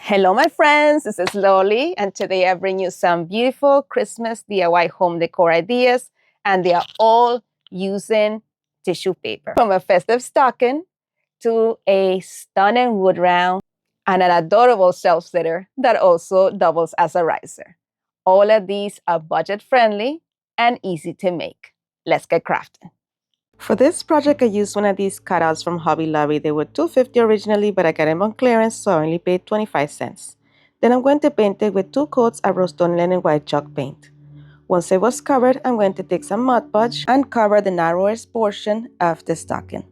Hello, my friends. This is Loli, and today I bring you some beautiful Christmas DIY home decor ideas, and they are all using tissue paper. From a festive stocking to a stunning wood round and an adorable shelf sitter that also doubles as a riser. All of these are budget friendly and easy to make. Let's get crafting. For this project, I used one of these cutouts from Hobby Lobby. They were $2.50 originally, but I got them on clearance, so I only paid 25 cents. Then I'm going to paint it with 2 coats of rust-on linen white chalk paint. Once it was covered, I'm going to take some Mod Podge and cover the narrowest portion of the stocking.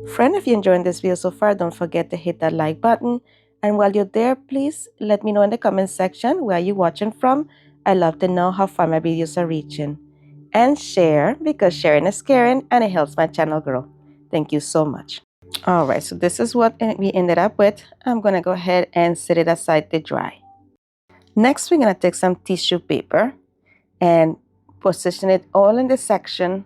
Friend, if you're enjoying this video so far, don't forget to hit that like button. And while you're there, please let me know in the comment section where you're watching from. I love to know how far my videos are reaching. And share, because sharing is caring and it helps my channel grow. Thank you so much. All right, so this is what we ended up with. I'm going to go ahead and set it aside to dry. Next, we're going to take some tissue paper and position it all in the section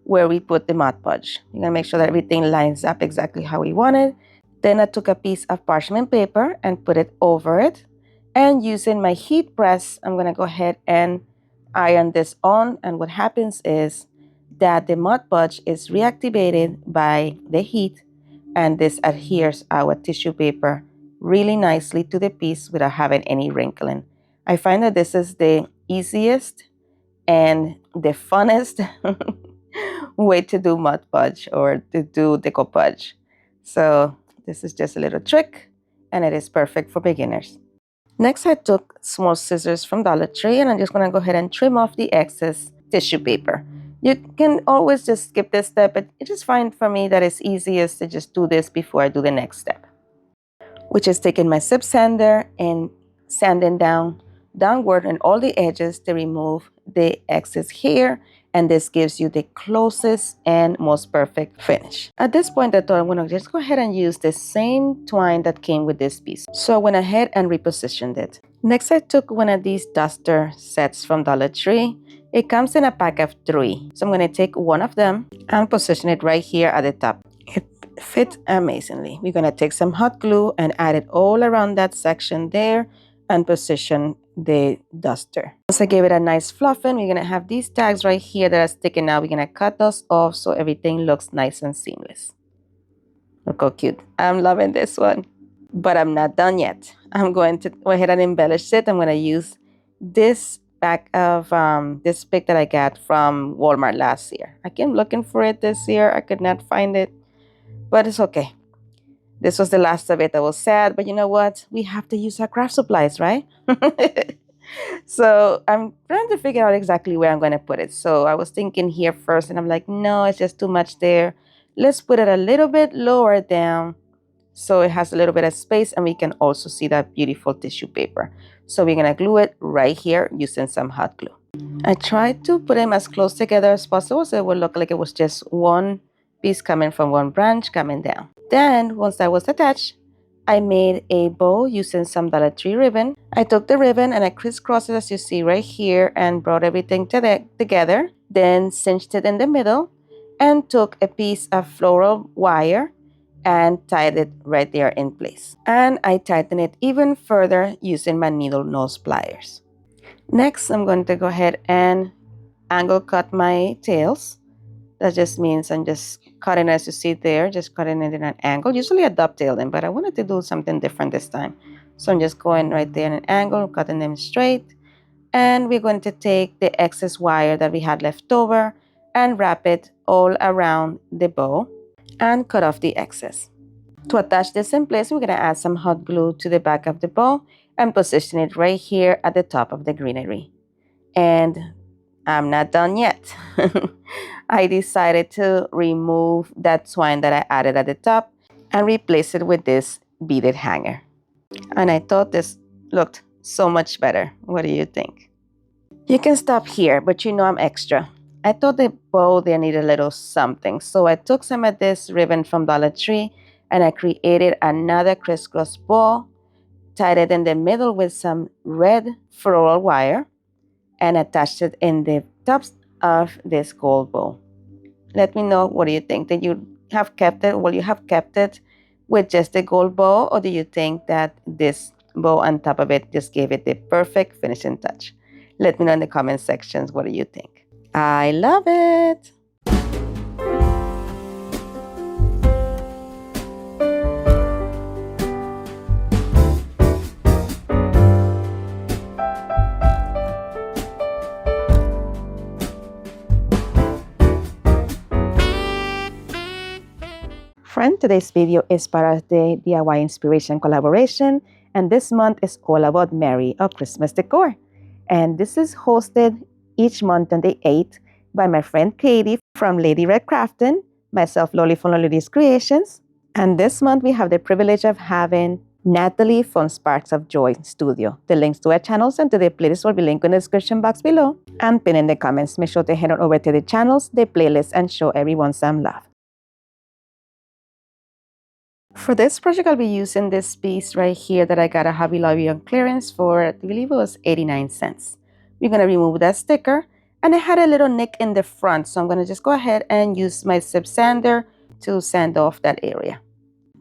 where we put the Mod Podge. You're going to make sure that everything lines up exactly how we want it. Then I took a piece of parchment paper and put it over it. And using my heat press, I'm going to go ahead and iron this on, and what happens is that the Mod Podge is reactivated by the heat, and this adheres our tissue paper really nicely to the piece without having any wrinkling. I find that this is the easiest and the funnest way to do Mod Podge or to do decoupage. So this is just a little trick, and it is perfect for beginners. Next, I took small scissors from Dollar Tree, and I'm just going to go ahead and trim off the excess tissue paper. You can always just skip this step, but I just find for me that it's easiest to just do this before I do the next step, which is taking my sip sander and sanding downward on all the edges to remove the excess hair, and this gives you the closest and most perfect finish. At this point, I thought I'm going to just go ahead and use the same twine that came with this piece. So I went ahead and repositioned it. Next, I took one of these duster sets from Dollar Tree. It comes in a pack of 3. So I'm going to take one of them and position it right here at the top. It fits amazingly. We're going to take some hot glue and add it all around that section there and position the duster. Once I gave it a nice fluffing, we're going to have these tags right here that are sticking out. We're going to cut those off so everything looks nice and seamless. Look how cute. I'm loving this one. But I'm not done yet. I'm going to go ahead and embellish it. I'm going to use this pack of this pick that I got from Walmart last year. I came looking for it this year. I could not find it, but it's okay. This was the last of it. I was sad, but you know what? We have to use our craft supplies, right? So I'm trying to figure out exactly where I'm going to put it. So I was thinking here first, and I'm like, no, it's just too much there. Let's put it a little bit lower down so it has a little bit of space, and we can also see that beautiful tissue paper. So we're going to glue it right here using some hot glue. I tried to put them as close together as possible so it would look like it was just one piece coming from one branch coming down. Then, once that was attached, I made a bow using some Dollar Tree ribbon. I took the ribbon and I crisscrossed it, as you see right here, and brought everything together. Then cinched it in the middle and took a piece of floral wire and tied it right there in place. And I tightened it even further using my needle nose pliers. Next, I'm going to go ahead and angle cut my tails. That just means I'm just cutting, as you see there, just cutting it in an angle. Usually I dovetail them, but I wanted to do something different this time. So I'm just going right there in an angle, cutting them straight. And we're going to take the excess wire that we had left over and wrap it all around the bow and cut off the excess. To attach this in place, we're going to add some hot glue to the back of the bow and position it right here at the top of the greenery. And I'm not done yet. I decided to remove that twine that I added at the top and replace it with this beaded hanger. And I thought this looked so much better. What do you think? You can stop here, but you know I'm extra. I thought the bow there needed a little something. So I took some of this ribbon from Dollar Tree and I created another crisscross bow, tied it in the middle with some red floral wire, and attached it in the tops of this gold bow. Let me know, what do you think? Did you have kept it? Will you have kept it with just the gold bow, or do you think that this bow on top of it just gave it the perfect finishing touch. Let me know in the comment sections, what do you think? I love it. Friend, today's video is part of the DIY Inspiration collaboration, and this month is all about Merry or Christmas decor. And this is hosted each month on the 8th by my friend Katie from Lady Red Crafting, myself Loli from Loli's Creations, and this month we have the privilege of having Natalie from Sparks of Joy Studio. The links to our channels and to the playlist will be linked in the description box below and pinned in the comments. Make sure to head on over to the channels, the playlist, and show everyone some love. For this project, I'll be using this piece right here that I got at Hobby Lobby on clearance for, I believe it was 89 cents. We're going to remove that sticker, and I had a little nick in the front, so I'm going to just go ahead and use my zip sander to sand off that area.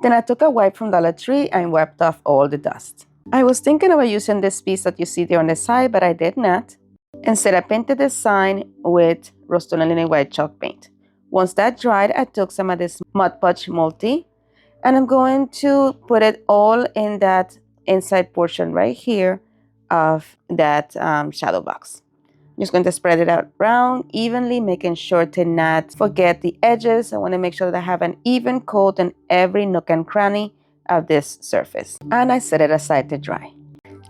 Then I took a wipe from Dollar Tree and wiped off all the dust. I was thinking about using this piece that you see there on the side, but I did not. Instead, I painted the sign with rust-on-linen white chalk paint. Once that dried, I took some of this Mod Podge Multi, and I'm going to put it all in that inside portion right here of that shadow box. I'm just going to spread it out around evenly, making sure to not forget the edges. I want to make sure that I have an even coat on every nook and cranny of this surface. And I set it aside to dry.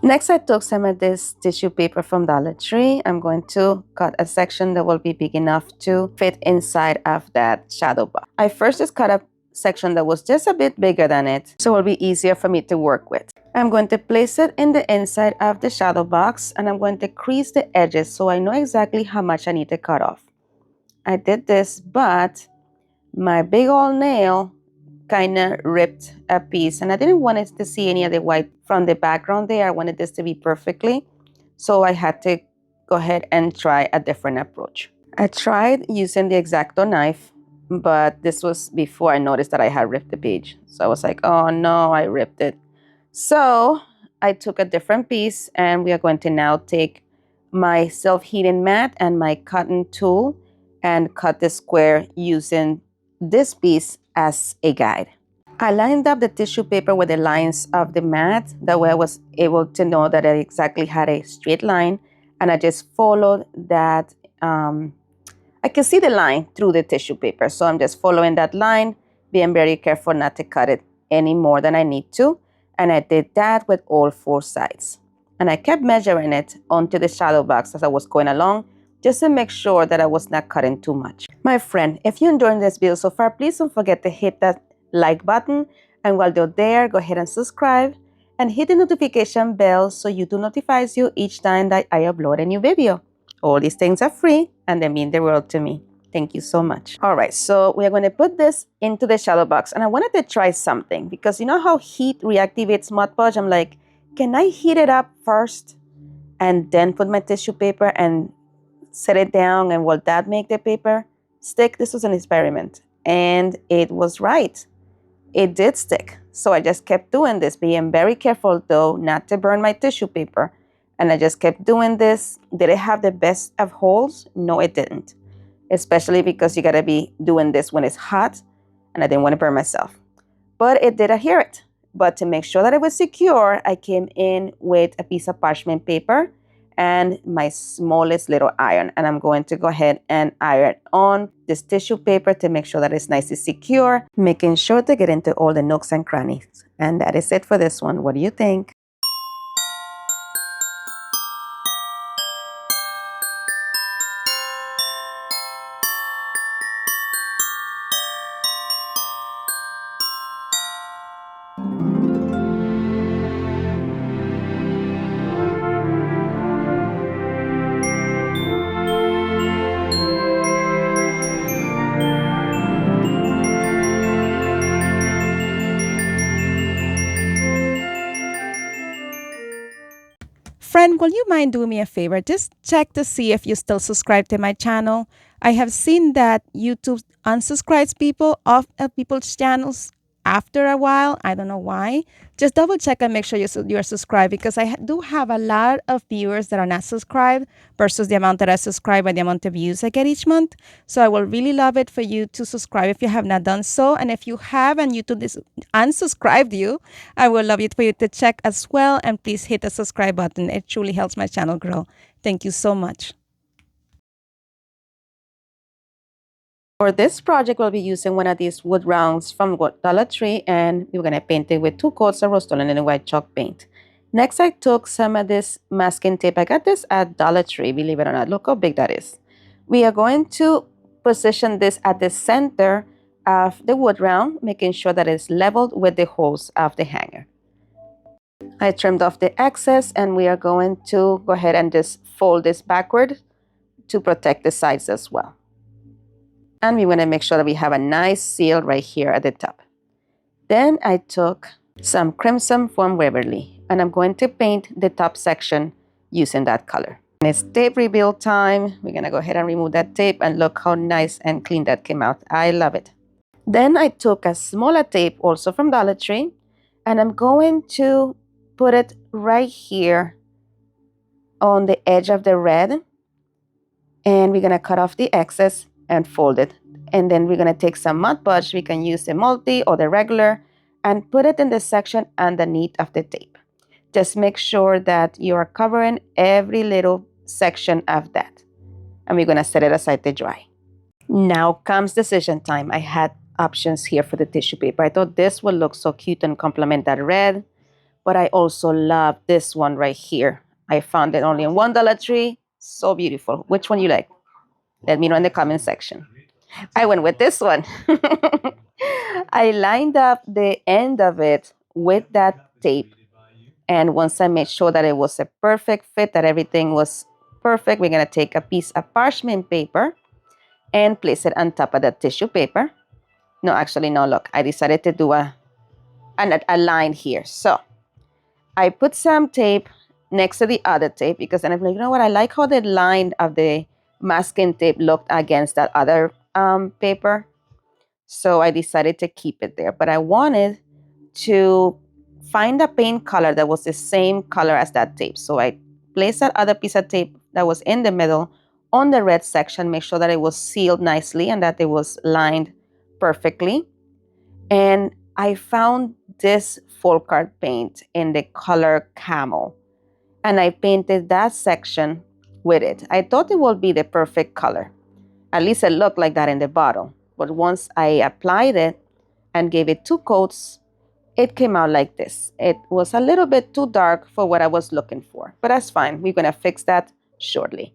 Next, I took some of this tissue paper from Dollar Tree. I'm going to cut a section that will be big enough to fit inside of that shadow box. I first just cut a section that was just a bit bigger than it, so it will be easier for me to work with. I'm going to place it in the inside of the shadow box, and I'm going to crease the edges so I know exactly how much I need to cut off. I did this, but my big old nail kind of ripped a piece, and I didn't want it to see any of the white from the background there. I wanted this to be perfectly, so I had to go ahead and try a different approach. I tried using the X-Acto knife, but this was before I noticed that I had ripped the page. So I was like, oh no, I ripped it. So I took a different piece, and we are going to now take my self-heating mat and my cutting tool and cut the square using this piece as a guide. I lined up the tissue paper with the lines of the mat. That way I was able to know that I exactly had a straight line, and I just followed that. I can see the line through the tissue paper, so I'm just following that line, being very careful not to cut it any more than I need to. And I did that with all four sides. And I kept measuring it onto the shadow box as I was going along, just to make sure that I was not cutting too much. My friend, if you're enjoying this video so far, please don't forget to hit that like button. And while you're there, go ahead and subscribe and hit the notification bell so YouTube notifies you each time that I upload a new video. All these things are free, and they mean the world to me. Thank you so much. All right, so we are going to put this into the shadow box, and I wanted to try something because you know how heat reactivates Mod Podge? I'm like, can I heat it up first and then put my tissue paper and set it down, and will that make the paper stick? This was an experiment, and it was right. It did stick. So I just kept doing this, being very careful though not to burn my tissue paper. And I just kept doing this. Did it have the best of holes? No, it didn't. Especially because you gotta be doing this when it's hot, and I didn't want to burn myself. But it did adhere it. But to make sure that it was secure, I came in with a piece of parchment paper and my smallest little iron. And I'm going to go ahead and iron on this tissue paper to make sure that it's nice and secure, making sure to get into all the nooks and crannies. And that is it for this one. What do you think? Friend, will you mind doing me a favor? Just check to see if you still subscribe to my channel. I have seen that YouTube unsubscribes people off of people's channels after a while. I don't know why. Just double check and make sure you're subscribed, because I do have a lot of viewers that are not subscribed versus the amount that I subscribe and the amount of views I get each month. So I will really love it for you to subscribe if you have not done so. And if you have and YouTube is unsubscribed you, I would love it for you to check as well. And please hit the subscribe button. It truly helps my channel grow. Thank you so much. For this project, we'll be using one of these wood rounds from Dollar Tree, and we're going to paint it with 2 coats of Rust-Oleum and a white chalk paint. Next, I took some of this masking tape. I got this at Dollar Tree, believe it or not. Look how big that is. We are going to position this at the center of the wood round, making sure that it's leveled with the holes of the hanger. I trimmed off the excess, and we are going to go ahead and just fold this backward to protect the sides as well. And we want to make sure that we have a nice seal right here at the top. Then I took some crimson from Waverly, and I'm going to paint the top section using that color. And it's tape reveal time. We're going to go ahead and remove that tape, and look how nice and clean that came out. I love it. Then I took a smaller tape also from Dollar Tree, and I'm going to put it right here on the edge of the red. And we're going to cut off the excess and fold it. And then we're going to take some Mod Podge. We can use the multi or the regular, and put it in the section underneath of the tape. Just make sure that you are covering every little section of that. And we're going to set it aside to dry. Now comes decision time. I had options here for the tissue paper. I thought this would look so cute and complement that red, but I also love this one right here. I found it only in one Dollar Tree. So beautiful. Which one you like? Let me know in the comment section. I went with this one. I lined up the end of it with that tape. And once I made sure that it was a perfect fit, that everything was perfect, we're going to take a piece of parchment paper and place it on top of the tissue paper. No, actually, no, look. I decided to do a line here. So I put some tape next to the other tape, because then I'm like, you know what? I like how the line of the masking tape looked against that other paper. So I decided to keep it there. But I wanted to find a paint color that was the same color as that tape. So I placed that other piece of tape that was in the middle on the red section, make sure that it was sealed nicely and that it was lined perfectly. And I found this folk art paint in the color camel, and I painted that section with it. I thought it would be the perfect color. At least it looked like that in the bottle. But once I applied it and gave it 2 coats, it came out like this. It was a little bit too dark for what I was looking for, but that's fine. We're going to fix that shortly.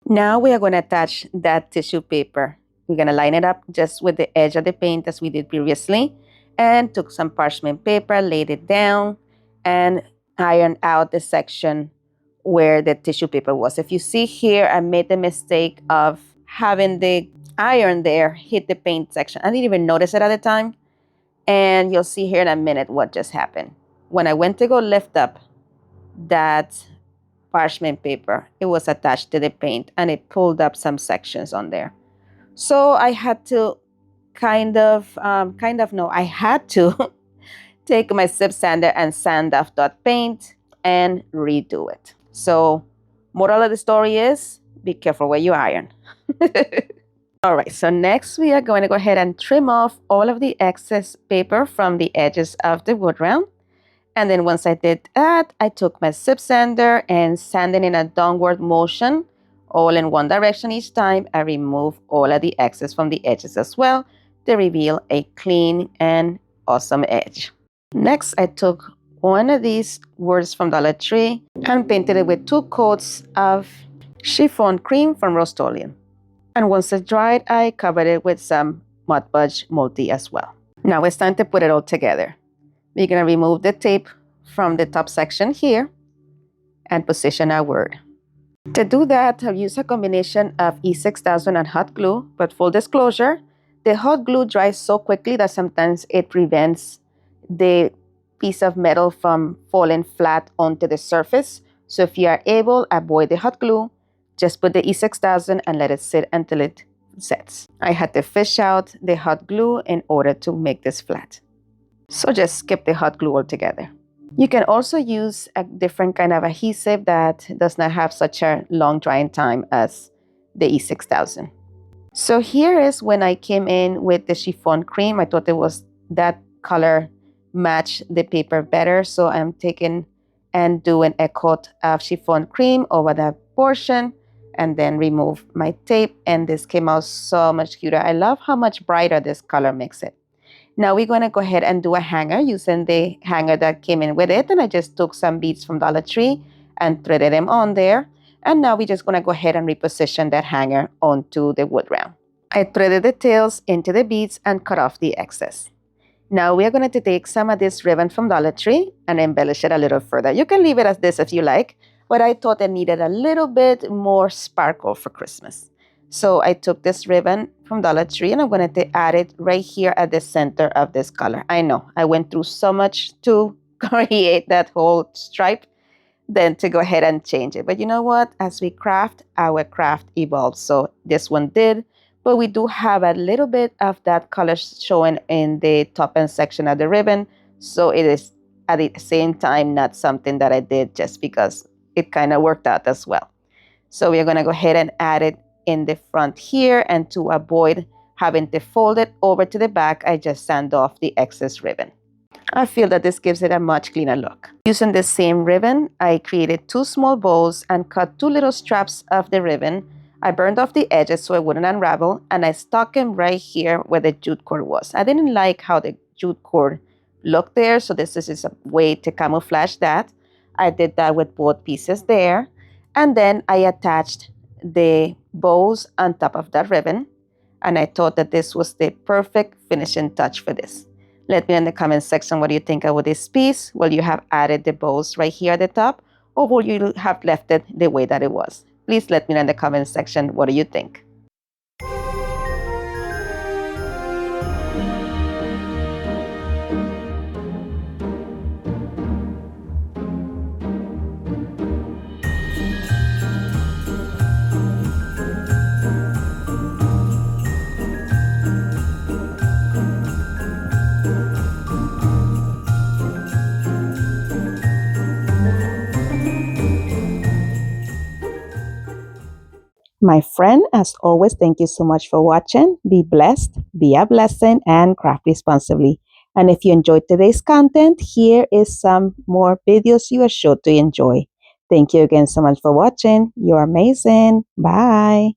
Now we are going to attach that tissue paper. We're going to line it up just with the edge of the paint as we did previously, and took some parchment paper, laid it down, and ironed out the section where the tissue paper was. If you see here, I made the mistake of having the iron there hit the paint section. I didn't even notice it at the time. And you'll see here in a minute what just happened. When I went to go lift up that parchment paper, it was attached to the paint, and it pulled up some sections on there. So I had to I had to take my sip sander and sand off that paint and redo it. So moral of the story is, be careful where you iron. All right, so next we are going to go ahead and trim off all of the excess paper from the edges of the wood round. And then once I did that, I took my sip sander and sanding in a downward motion, all in one direction each time. I remove all of the excess from the edges as well to reveal a clean and awesome edge. Next, I took one of these words from Dollar Tree and painted it with 2 coats of chiffon cream from Rust-Oleum. And once it dried, I covered it with some Mod Podge multi as well. Now it's time to put it all together. We're going to remove the tape from the top section here and position our word. To do that, I've used a combination of E6000 and hot glue, but full disclosure, the hot glue dries so quickly that sometimes it prevents the piece of metal from falling flat onto the surface. So if you are able, avoid the hot glue. Just put the E6000 and let it sit until it sets. I had to fish out the hot glue in order to make this flat. So just skip the hot glue altogether. You can also use a different kind of adhesive that does not have such a long drying time as the E6000. So here is when I came in with the chiffon cream. I thought it was that color match the paper better. So I'm taking and doing a coat of chiffon cream over that portion and then remove my tape. And this came out so much cuter. I love how much brighter this color makes it. Now we're going to go ahead and do a hanger using the hanger that came in with it. And I just took some beads from Dollar Tree and threaded them on there. And now we're just going to go ahead and reposition that hanger onto the wood round. I threaded the tails into the beads and cut off the excess. Now we are going to take some of this ribbon from Dollar Tree and embellish it a little further. You can leave it as this if you like, but I thought it needed a little bit more sparkle for Christmas. So I took this ribbon from Dollar Tree and I'm going to add it right here at the center of this color. I know I went through so much to create that whole stripe, then to go ahead and change it. But you know what? As we craft, our craft evolves. So this one did, but we do have a little bit of that color showing in the top end section of the ribbon. So it is at the same time not something that I did just because it kind of worked out as well. So we are going to go ahead and add it in the front here, and to avoid having to fold it over to the back, I just sand off the excess ribbon. I feel that this gives it a much cleaner look. Using the same ribbon, I created 2 small bows and cut 2 little straps of the ribbon. I burned off the edges so it wouldn't unravel, and I stuck them right here where the jute cord was. I didn't like how the jute cord looked there, so this is just a way to camouflage that. I did that with both pieces there, and then I attached the bows on top of that ribbon, and I thought that this was the perfect finishing touch for this. Let me know in the comment section what you think of this piece. Will you have added the bows right here at the top, or will you have left it the way that it was? Please let me know in the comment section what do you think. My friend, as always, thank you so much for watching. Be blessed, be a blessing, and craft responsibly. And if you enjoyed today's content, here is some more videos you are sure to enjoy. Thank you again so much for watching. You're amazing. Bye.